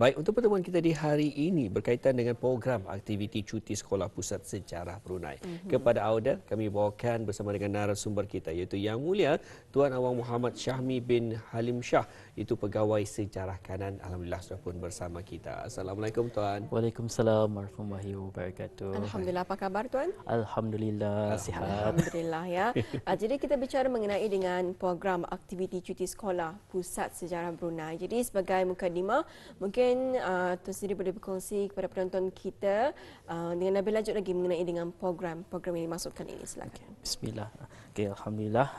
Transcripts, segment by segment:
Baik, untuk pertemuan kita di hari ini berkaitan dengan program aktiviti cuti sekolah Pusat Sejarah Brunei. Kepada audiens, kami bawakan bersama dengan narasumber kita iaitu Yang Mulia Tuan Awang Muhammad Syahmi bin Halim Shah, itu Pegawai Sejarah Kanan. Alhamdulillah sudah pun bersama kita. Assalamualaikum Tuan. Waalaikumsalam warahmatullahi wabarakatuh. Alhamdulillah, apa khabar Tuan? Alhamdulillah sihat. Alhamdulillah ya. Jadi kita bicara mengenai dengan program aktiviti cuti sekolah Pusat Sejarah Brunei. Jadi sebagai mukadimah, mungkin Tuan sendiri boleh berkongsi kepada penonton kita dengan lebih lanjut lagi mengenai dengan program yang dimaksudkan ini. Silakan. Bismillah. Okey, alhamdulillah.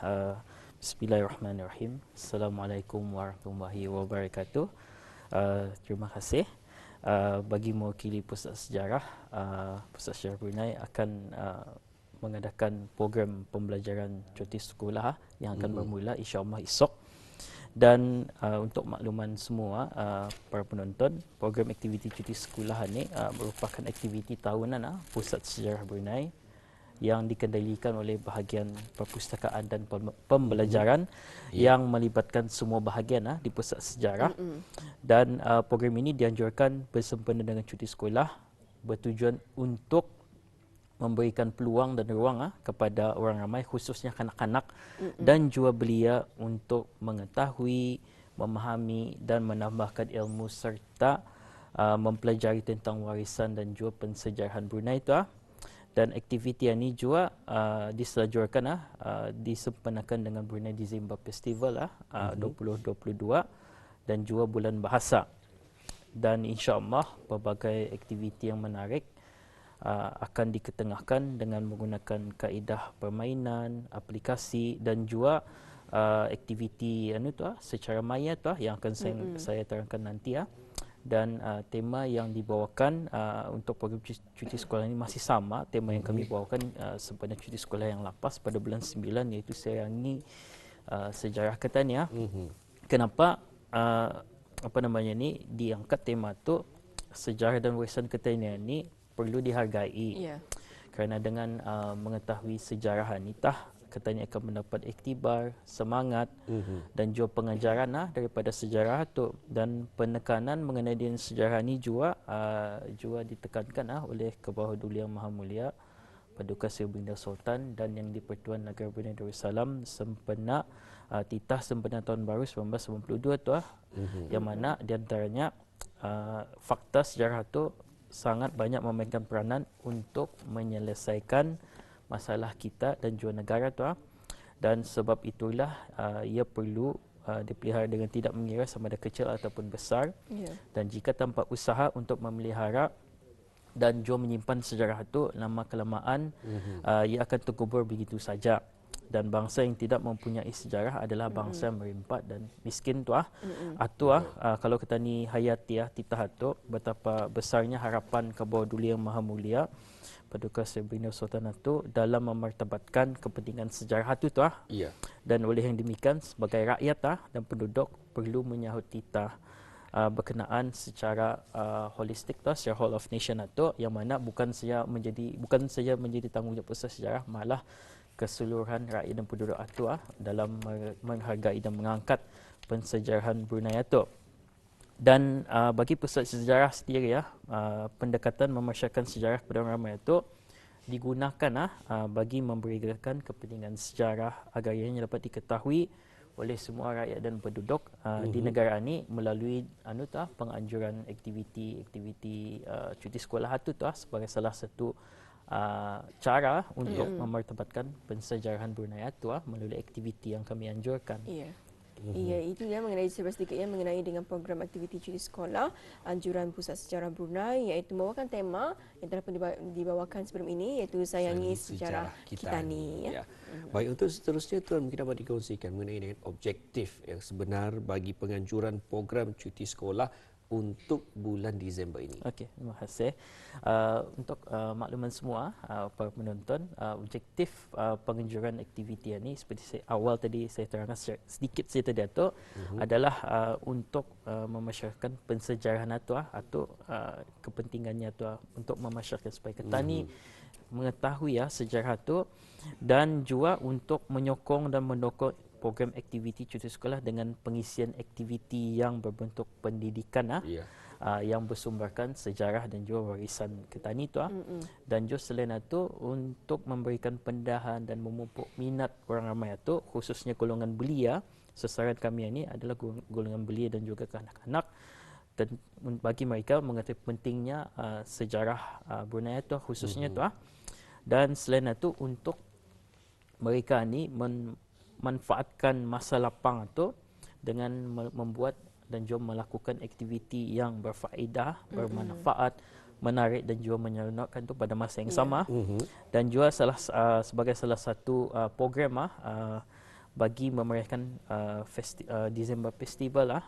Bismillahirrahmanirrahim. Assalamualaikum warahmatullahi wabarakatuh. Terima kasih. Bagi mewakili Pusat Sejarah Brunei akan mengadakan program pembelajaran cuti sekolah yang akan bermula insya-Allah esok. Dan untuk makluman semua para penonton, program aktiviti cuti sekolah ini merupakan aktiviti tahunan Pusat Sejarah Brunei yang dikendalikan oleh bahagian perpustakaan dan pembelajaran yang melibatkan semua bahagian di Pusat Sejarah. Dan program ini dianjurkan bersempena dengan cuti sekolah, bertujuan untuk memberikan peluang dan ruang kepada orang ramai, khususnya kanak-kanak dan juga belia, untuk mengetahui, memahami dan menambahkan ilmu serta mempelajari tentang warisan dan juga pensejarahan Brunei itu. Dan aktiviti ini juga diselajurkan disempurnakan dengan Brunei December Festival 2022 dan juga bulan bahasa. Dan insya-Allah pelbagai aktiviti yang menarik akan diketengahkan dengan menggunakan kaedah permainan, aplikasi dan juga aktiviti secara maya yang akan saya terangkan nanti. Dan tema yang dibawakan untuk program cuti sekolah ini masih sama tema yang kami bawakan sempena cuti sekolah yang lepas pada bulan 9, iaitu sayangi sejarah Ketan. Kenapa diangkat tema tu sejarah dan warisan Ketan ini perlu dihargai. Kerana dengan mengetahui sejarah ini Ketan akan mendapat iktibar, semangat dan juga pengajaran daripada sejarah itu. Dan penekanan mengenai dengan sejarah ini juga ditekankan oleh Kebawah Duli Yang Maha Mulia Paduka Seri Baginda Sultan dan Yang di-Pertuan Negara Brunei Darussalam sempena titah sempena Tahun Baru 1992 tu, yang mana di antaranya fakta sejarah itu sangat banyak memainkan peranan untuk menyelesaikan masalah kita dan juga negara tu. Dan sebab itulah ia perlu dipelihara dengan tidak mengira sama ada kecil ataupun besar. Dan jika tanpa usaha untuk memelihara dan juga menyimpan sejarah itu, lama kelamaan ia akan terkubur begitu saja. Dan bangsa yang tidak mempunyai sejarah adalah bangsa yang merimpat dan miskin tu. Kalau kita ni hayati titah tu, betapa besarnya harapan Kebawah Duli Yang Maha Mulia Paduka Seri Baginda Sultan itu dalam memartabatkan kepentingan sejarah itu Dan oleh yang demikian, sebagai rakyat dan penduduk perlu menyahut titah berkenaan secara holistik secara whole of nation itu, yang mana bukan saja menjadi tanggungjawab Pusat Sejarah, malah keseluruhan rakyat dan penduduk itu dalam menghargai dan mengangkat pensejarahan Brunei itu. Dan bagi Pusat Sejarah sendiri pendekatan memasyarakat sejarah kepada orang ramai itu digunakan bagi memberikan kepentingan sejarah agar ianya dapat diketahui oleh semua rakyat dan penduduk di negara ini melalui penganjuran aktiviti cuti sekolah itu sebagai salah satu cara untuk memartabatkan pensejarahan Brunei itu melalui aktiviti yang kami anjurkan. Ya, itu mengenai sedikit mengenai dengan program aktiviti cuti sekolah anjuran Pusat Sejarah Brunei, iaitu membawakan tema yang telah pun dibawakan sebelum ini, iaitu sayangi sejarah kita ni. Baik, untuk seterusnya Tuan mungkin dapat dikongsikan mengenai dengan objektif yang sebenar bagi penganjuran program cuti sekolah untuk bulan Disember ini. Okey, terima kasih. Untuk makluman semua para penonton, objektif penganjuran aktiviti ini seperti awal tadi saya terangkan sedikit saja tadi adalah untuk memasyarakat pensejarahan atau kepentingannya untuk memasyarakat supaya Ketan mengetahui sejarah itu, dan juga untuk menyokong dan mendukung program aktiviti cuti sekolah dengan pengisian aktiviti yang berbentuk pendidikan yang bersumberkan sejarah dan juga warisan Ketani tu. Dan juga selain itu untuk memberikan pendahan dan memupuk minat orang ramai itu, khususnya golongan belia, sasaran kami ini adalah golongan belia dan juga kanak-kanak. Dan bagi mereka mengerti pentingnya sejarah Brunei itu khususnya itu. Dan selain itu untuk mereka ni memanfaatkan masa lapang itu dengan membuat dan juga melakukan aktiviti yang berfaedah, bermanfaat, menarik dan juga menyeronokkan itu pada masa yang sama. Dan juga sebagai salah satu program bagi memeriahkan Disember Festival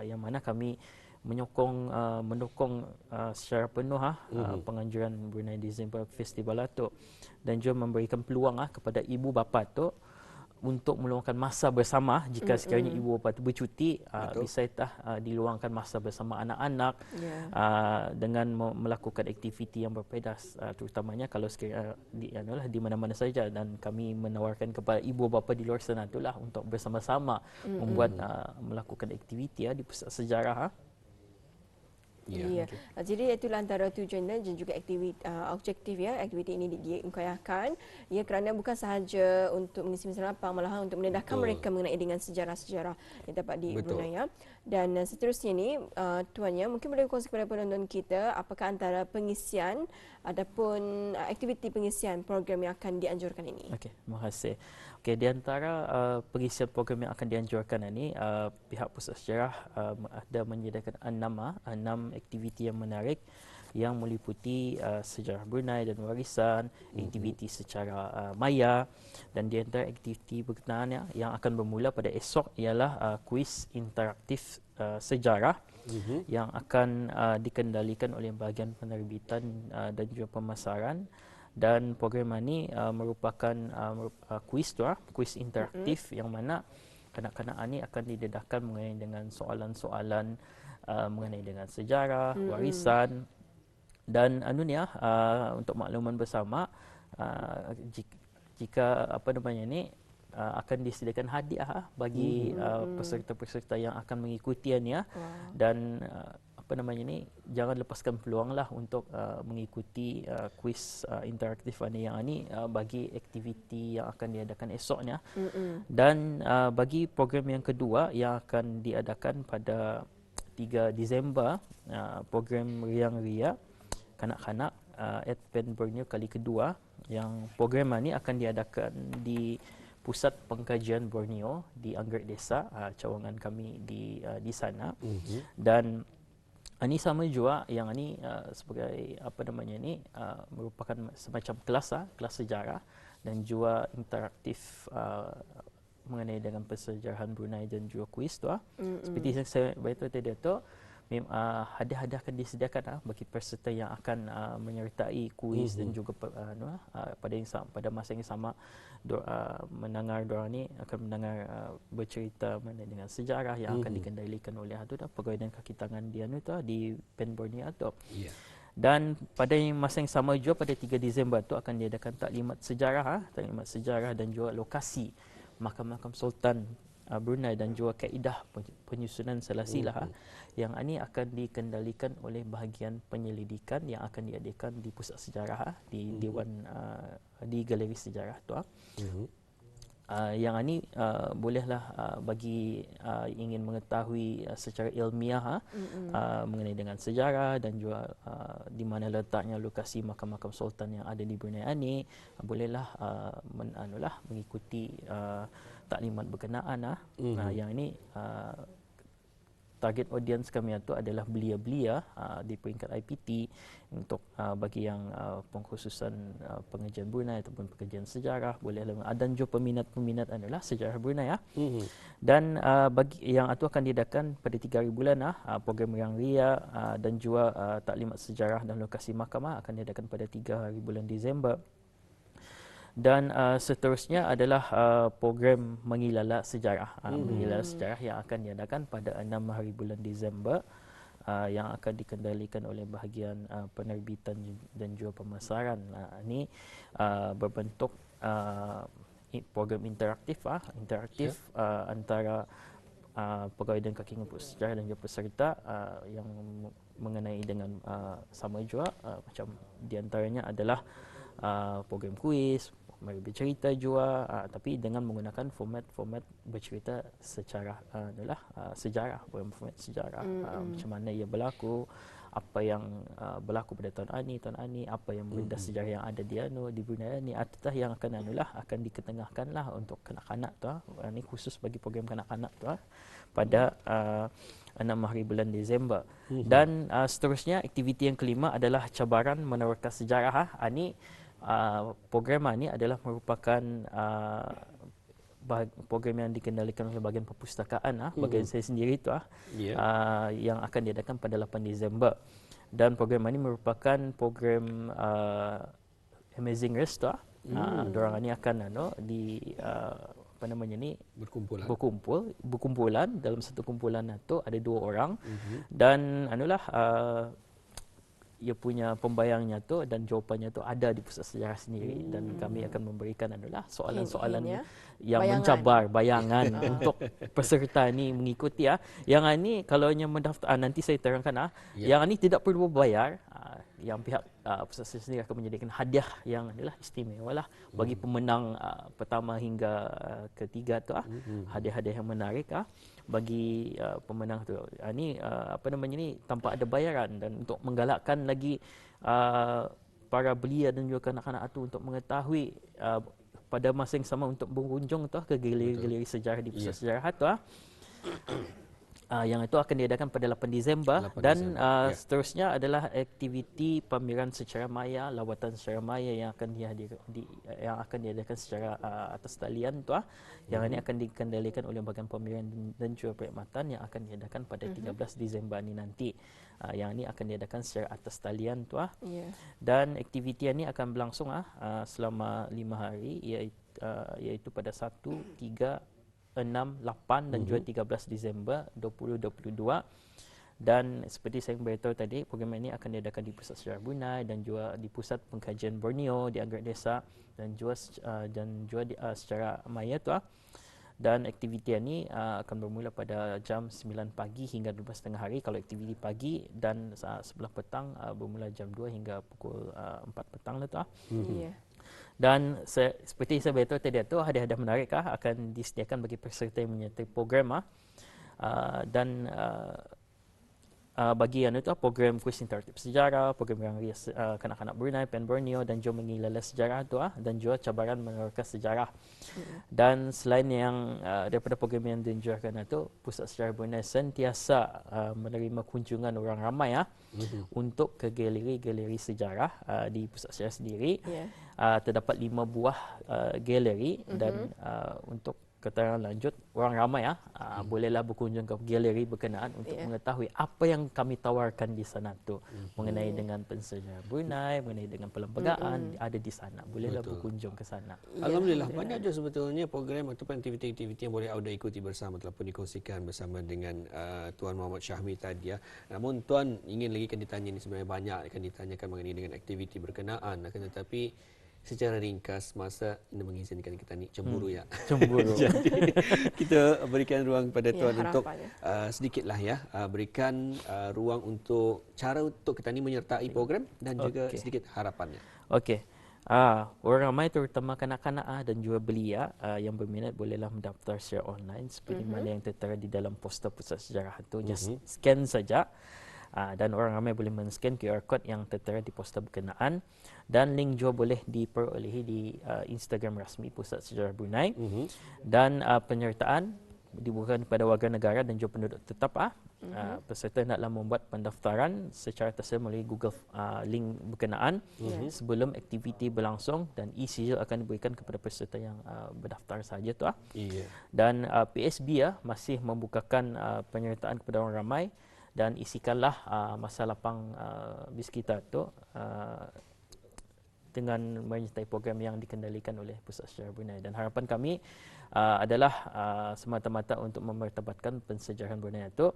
yang mana kami mendukung secara penuh penganjuran Brunei Disember Festival itu, dan juga memberikan peluang kepada ibu bapa tu untuk meluangkan masa bersama. Jika sekiranya ibu bapa itu bercuti, bisa diluangkan masa bersama anak-anak dengan melakukan aktiviti yang berbeza, terutamanya kalau sekiranya di mana-mana saja. Dan kami menawarkan kepada ibu bapa di luar sana itulah untuk bersama-sama membuat melakukan aktiviti di pusat sejarah. Ya. Jadi itulah antara tujuan dan juga objektif aktiviti ini diupayakan kerana bukan sahaja untuk mengisi masa lapang, malahan untuk mendedahkan mereka mengenai dengan sejarah-sejarah yang dapat di Brunei. Dan seterusnya ni tuannya mungkin boleh kongsi kepada penonton kita apakah antara pengisian ataupun aktiviti pengisian program yang akan dianjurkan ini. Okey, terima kasih. Okey, di antara pengisian program yang akan dianjurkan ini, pihak Pusat Sejarah ada menyediakan 6 aktiviti yang menarik yang meliputi sejarah Brunei dan warisan, aktiviti secara maya, dan di antara aktiviti berkenaan yang akan bermula pada esok ialah kuis interaktif sejarah yang akan dikendalikan oleh bahagian penerbitan dan juga pemasaran. Dan program ini merupakan kuis interaktif yang mana kanak-kanak ini akan didedahkan mengenai dengan soalan-soalan mengenai dengan sejarah, warisan. Dan untuk makluman bersama, jika akan disediakan hadiah bagi peserta-peserta yang akan mengikutiannya. Dan jangan lepaskan peluanglah untuk mengikuti kuis interaktif yang ini bagi aktiviti yang akan diadakan esoknya. Dan bagi program yang kedua yang akan diadakan pada 3 Disember, program Riang Ria kanak-kanak at Pen Borneo kali kedua, yang program ini akan diadakan di Pusat Pengkajian Borneo di Anggerik Desa, cawangan kami di sana. Dan ini sama juga yang ini sebagai merupakan semacam kelas sejarah dan juga interaktif mengenai dengan persejarahan Brunei dan juga kuis tu. Seperti yang saya beritahu tadi tu, hadiah-hadiah akan disediakan bagi peserta yang akan menyertai kuis dan juga pada masa yang sama mendengar diorang ni akan mendengar bercerita mengenai dengan sejarah yang akan dikendalikan oleh pegawai dan kaki tangan di Pen Borneo tu. Dan pada masa yang sama juga pada 3 Disember tu akan diadakan taklimat sejarah dan juga lokasi makam-makam Sultan Brunei dan juga kaedah penyusunan silsilah yang ini akan dikendalikan oleh bahagian penyelidikan yang akan diadakan di Pusat Sejarah di Dewan di Galeri Sejarah tu. Yang ini bolehlah bagi ingin mengetahui secara ilmiah mengenai dengan sejarah dan juga di mana letaknya lokasi makam-makam sultan yang ada di Brunei ini, bolehlah mengikuti taklimat berkenaan. Yang ini target audience kami itu adalah belia-belia di peringkat IPT untuk bagi yang pengkhususan pengajian Brunei ataupun pengajian sejarah, bolehlah, dan juga peminat-peminat adalah sejarah Brunei. Dan bagi yang itu akan diadakan pada 3 hari bulan program Riang Ria dan juga taklimat sejarah dan lokasi makam akan diadakan pada 3 hari bulan Disember. Dan seterusnya adalah program Mengilala Sejarah. Mengilala Sejarah yang akan diadakan pada 6 hari bulan Disember, yang akan dikendalikan oleh bahagian penerbitan dan juga pemasaran. Ini berbentuk program interaktif antara pegawai dan kaki ngeput sejarah dan juga peserta yang mengenai dengan sama juga macam di antaranya adalah program kuis, mari bercerita juga, tapi dengan menggunakan format bercerita secara sejarah, format sejarah, macam mana ia berlaku, apa yang berlaku pada tahun ini, apa yang benda sejarah yang ada di Brunei ni, atau yang akan diketengahkan lah untuk kanak-kanak tu, ini khusus bagi program kanak-kanak tu pada 6 hari bulan Disember. Dan seterusnya aktiviti yang kelima adalah cabaran menerka sejarah. Ini program ini adalah merupakan program yang dikendalikan oleh bahagian perpustakaan, bahagian saya sendiri tu yang akan diadakan pada 8 Disember. Dan program ini merupakan program Amazing Race tu. Diorang ini akan berkumpulan dalam satu kumpulan itu ada 2 orang dan ia punya pembayangnya tu dan jawapannya tu ada di pusat sejarah sendiri dan kami akan memberikan soalan-soalan yang mencabar bayangan untuk peserta ni mengikuti Yang ini kalau hanya mendaftar nanti saya terangkan yang ini tidak perlu bayar. Yang pihak pusat sejarah sendiri akan menyediakan hadiah yang istimewa lah bagi pemenang pertama hingga ketiga tu hadiah-hadiah yang menarik bagi pemenang tu. Ini ni tanpa ada bayaran dan untuk menggalakkan lagi para belia dan juga kanak-kanak itu untuk mengetahui pada masa yang sama untuk berkunjung tu ke galeri-galeri sejarah di pusat sejarah tu. Yang itu akan diadakan pada 8 Disember dan seterusnya adalah aktiviti pameran secara maya, lawatan secara maya yang akan diadakan secara atas talian tu yang ini akan dikendalikan oleh bahagian pameran dan juga perkhidmatan yang akan diadakan pada 13 Disember ini nanti. Yang ini akan diadakan secara atas talian tu dan aktiviti ini akan berlangsung selama 5 hari iaitu pada 1, 3, 6, 8 dan juga 13 Disember 2022. Dan seperti saya beritahu tadi, program ini akan diadakan di Pusat Sejarah Brunei dan juga di Pusat Pengkajian Borneo di Anggerak Desa dan juga secara maya tu. Dan aktiviti ini akan bermula pada jam 9 pagi hingga 12.30 hari kalau aktiviti pagi dan sebelah petang bermula jam 2 hingga pukul 4 petang lah tu. Dan seperti saya beritahu tadi itu hadiah-hadiah menarik akan disediakan bagi peserta yang menyertai program dan bagi program kuis interaktif sejarah, program yang rias kanak-kanak Brunei, Pen Borneo dan juga mengilala sejarah tu dan juga cabaran menerka sejarah. Dan selain yang daripada program yang dianjurkan itu, Pusat Sejarah Brunei sentiasa menerima kunjungan orang ramai untuk ke galeri-galeri sejarah di Pusat Sejarah sendiri. Terdapat 5 buah galeri dan untuk keterangan lanjut orang ramai bolehlah berkunjung ke galeri berkenaan untuk mengetahui apa yang kami tawarkan di sana tu mengenai dengan pensejarah Brunei, mengenai dengan perlembagaan ada di sana. Bolehlah berkunjung ke sana. Alhamdulillah banyak juga sebetulnya program ataupun aktiviti-aktiviti yang boleh Auda ikuti bersama ataupun dikongsikan bersama dengan Tuan Muhammad Syahmi tadi Namun Tuan ingin lagi kan ditanya ni sebenarnya banyak akan ditanyakan mengenai dengan aktiviti berkenaan akan tetapi secara ringkas masa ini mengizinkan kita ni cemburu Cemburu. Jadi kita berikan ruang kepada Tuan untuk sedikitlah berikan ruang untuk cara untuk kita ni menyertai program dan juga sedikit harapannya. Okey. Orang ramai terutama kanak-kanak dan juga belia yang berminat bolehlah mendaftar secara online seperti mana yang tertera di dalam poster Pusat Sejarah itu. Just scan saja. Dan orang ramai boleh men-scan QR code yang tertera di poster berkenaan dan link juga boleh diperolehi di Instagram rasmi Pusat Sejarah Brunei. Dan penyertaan dibutuhkan kepada warga negara dan juga penduduk tetap. Peserta hendaklah membuat pendaftaran secara tersedia melalui Google link berkenaan sebelum aktiviti berlangsung dan e-sijil akan diberikan kepada peserta yang berdaftar saja tu. Dan PSB masih membukakan penyertaan kepada orang ramai dan isikanlah masa lapang bis kita tu dengan menyertai program yang dikendalikan oleh Pusat Sejarah Brunei. Dan harapan kami adalah semata-mata untuk memertabatkan pensejarahan Brunei itu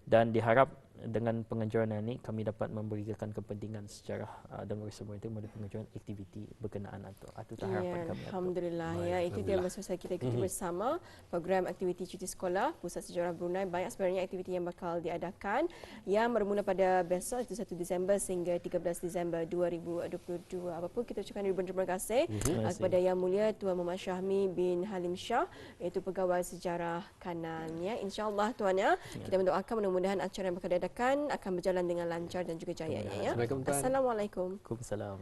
dan diharap dengan pengajaran ini kami dapat memberikan kepentingan sejarah dan warisan budaya melalui pengajaran aktiviti berkenaan itu harapan kami. Alhamdulillah ya, itu dia masa kita ikuti bersama program aktiviti cuti sekolah Pusat Sejarah Brunei. Banyak sebenarnya aktiviti yang bakal diadakan yang bermula pada besok itu 1 Disember sehingga 13 Disember 2022. Apapun kita ucapkan ribuan terima kasih kepada Yang Mulia Tuan Muhammad Syahmi bin Halim Shah, iaitu Pegawai Sejarah Kanan ya. InsyaAllah Tuan ya, kita mendoakan mudah-mudahan acara yang bakal diadakan akan berjalan dengan lancar dan juga jaya ya. Assalamualaikum. Assalamualaikum. Waalaikumsalam.